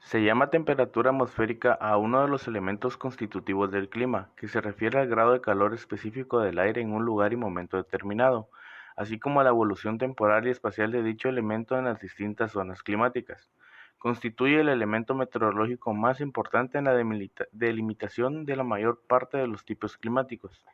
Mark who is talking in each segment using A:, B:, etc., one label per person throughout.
A: Se llama temperatura atmosférica a uno de los elementos constitutivos del clima, que se refiere al grado de calor específico del aire en un lugar y momento determinado, así como a la evolución temporal y espacial de dicho elemento en las distintas zonas climáticas. Constituye el elemento meteorológico más importante en la delimitación de la mayor parte de los tipos climáticos.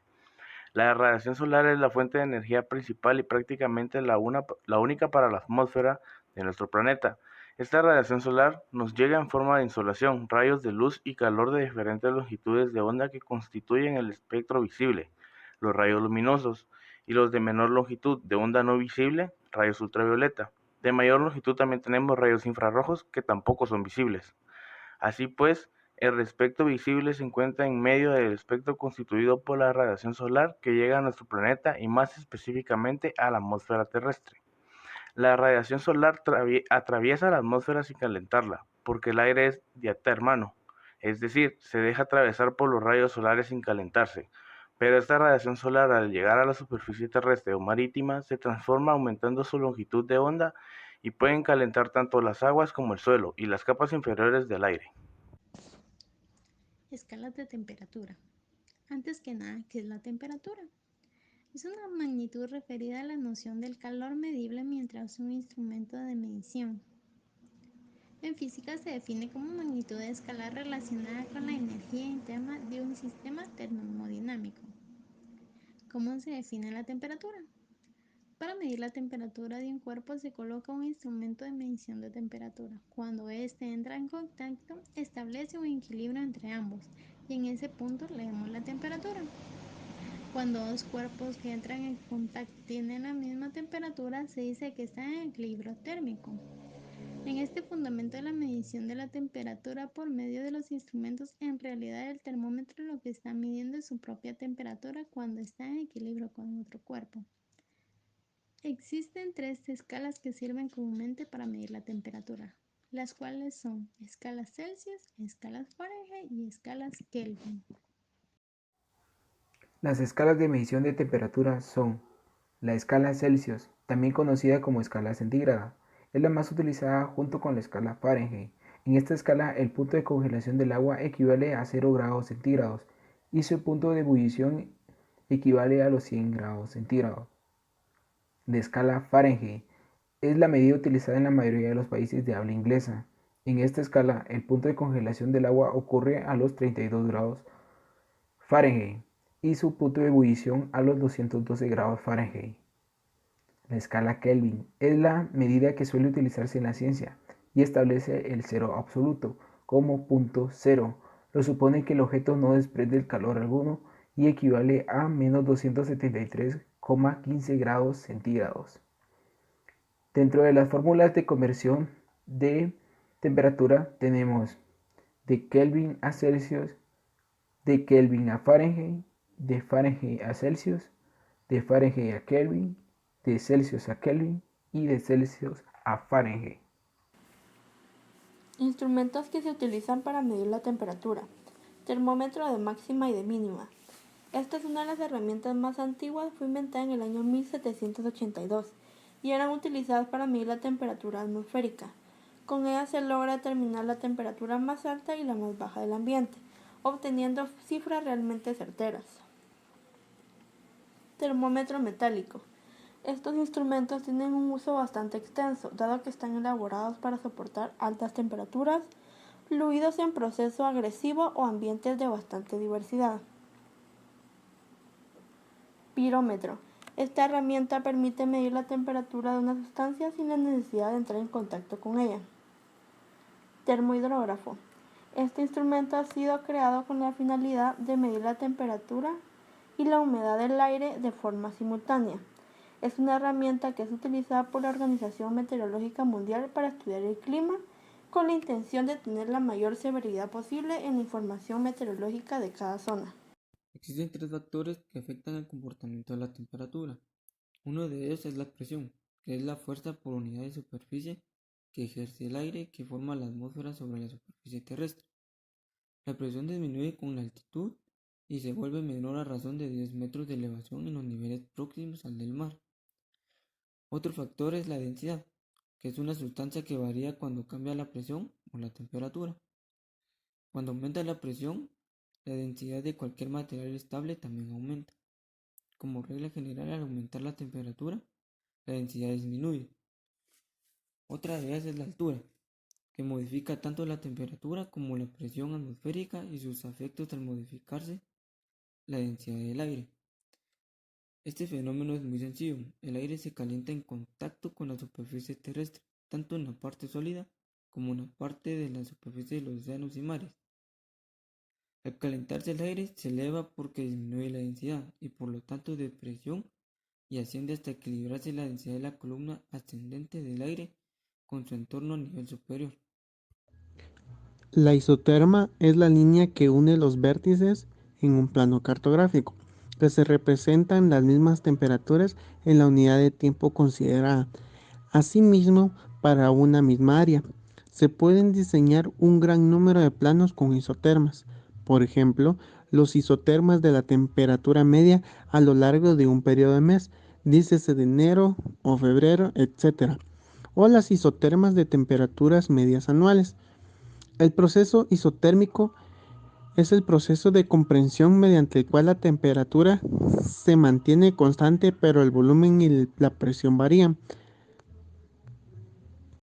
A: La radiación solar es la fuente de energía principal y prácticamente la única para la atmósfera de nuestro planeta. Esta radiación solar nos llega en forma de insolación, rayos de luz y calor de diferentes longitudes de onda que constituyen el espectro visible, los rayos luminosos, y los de menor longitud de onda no visible, rayos ultravioleta. De mayor longitud también tenemos rayos infrarrojos que tampoco son visibles. Así pues, el espectro visible se encuentra en medio del espectro constituido por la radiación solar que llega a nuestro planeta y más específicamente a la atmósfera terrestre. La radiación solar atraviesa la atmósfera sin calentarla, porque el aire es diatermano, es decir, se deja atravesar por los rayos solares sin calentarse. Pero esta radiación solar al llegar a la superficie terrestre o marítima se transforma aumentando su longitud de onda y pueden calentar tanto las aguas como el suelo y las capas inferiores del aire.
B: Escalas de temperatura. Antes que nada, ¿qué es la temperatura? Es una magnitud referida a la noción del calor medible mientras un instrumento de medición. En física se define como magnitud de escala relacionada con la energía interna de un sistema termodinámico. ¿Cómo se define la temperatura? Para medir la temperatura de un cuerpo se coloca un instrumento de medición de temperatura. Cuando éste entra en contacto, establece un equilibrio entre ambos y en ese punto leemos la temperatura. Cuando dos cuerpos que entran en contacto tienen la misma temperatura, se dice que están en equilibrio térmico. En este fundamento de la medición de la temperatura por medio de los instrumentos, en realidad el termómetro lo que está midiendo es su propia temperatura cuando está en equilibrio con otro cuerpo. Existen tres escalas que sirven comúnmente para medir la temperatura, las cuales son escalas Celsius, escalas Fahrenheit y escalas Kelvin.
C: Las escalas de medición de temperatura son: la escala Celsius, también conocida como escala centígrada, es la más utilizada junto con la escala Fahrenheit. En esta escala, el punto de congelación del agua equivale a 0 grados centígrados y su punto de ebullición equivale a los 100 grados centígrados. La escala Fahrenheit es la medida utilizada en la mayoría de los países de habla inglesa. En esta escala, el punto de congelación del agua ocurre a los 32 grados Fahrenheit y su punto de ebullición a los 212 grados Fahrenheit. La escala Kelvin es la medida que suele utilizarse en la ciencia y establece el cero absoluto como punto cero. Lo supone que el objeto no desprende calor alguno y equivale a menos 273,15 grados centígrados. Dentro de las fórmulas de conversión de temperatura tenemos de Kelvin a Celsius, de Kelvin a Fahrenheit, de Fahrenheit a Celsius, de Fahrenheit a Kelvin, de Celsius a Kelvin y de Celsius a Fahrenheit.
D: Instrumentos que se utilizan para medir la temperatura. Termómetro de máxima y de mínima. Esta es una de las herramientas más antiguas, fue inventada en el año 1782 y eran utilizadas para medir la temperatura atmosférica. Con ella se logra determinar la temperatura más alta y la más baja del ambiente, obteniendo cifras realmente certeras. Termómetro metálico. Estos instrumentos tienen un uso bastante extenso, dado que están elaborados para soportar altas temperaturas, fluidos en proceso agresivo o ambientes de bastante diversidad. Pirómetro. Esta herramienta permite medir la temperatura de una sustancia sin la necesidad de entrar en contacto con ella. Termohidrógrafo. Este instrumento ha sido creado con la finalidad de medir la temperatura y la humedad del aire de forma simultánea. Es una herramienta que es utilizada por la Organización Meteorológica Mundial para estudiar el clima con la intención de tener la mayor severidad posible en la información meteorológica de cada zona.
E: Existen tres factores que afectan el comportamiento de la temperatura. Uno de ellos es la presión, que es la fuerza por unidad de superficie que ejerce el aire que forma la atmósfera sobre la superficie terrestre. La presión disminuye con la altitud y se vuelve menor a razón de 10 metros de elevación en los niveles próximos al del mar. Otro factor es la densidad. que es una sustancia que varía cuando cambia la presión o la temperatura. Cuando aumenta la presión, la densidad de cualquier material estable también aumenta. Como regla general, al aumentar la temperatura, la densidad disminuye. Otra de ellas es la altura, que modifica tanto la temperatura como la presión atmosférica y sus efectos al modificarse la densidad del aire. Este fenómeno es muy sencillo. El aire se calienta en contacto con la superficie terrestre, tanto en la parte sólida como en la parte de la superficie de los océanos y mares. Al calentarse el aire se eleva porque disminuye la densidad y por lo tanto de presión y asciende hasta equilibrarse la densidad de la columna ascendente del aire con su entorno a nivel superior.
F: La isoterma es la línea que une los vértices en un plano cartográfico, que se representan las mismas temperaturas en la unidad de tiempo considerada. Asimismo, para una misma área, se pueden diseñar un gran número de planos con isotermas. Por ejemplo, los isotermas de la temperatura media a lo largo de un periodo de mes, dícese de enero o febrero, etc. O las isotermas de temperaturas medias anuales. El proceso isotérmico es el proceso de compresión mediante el cual la temperatura se mantiene constante pero el volumen y la presión varían.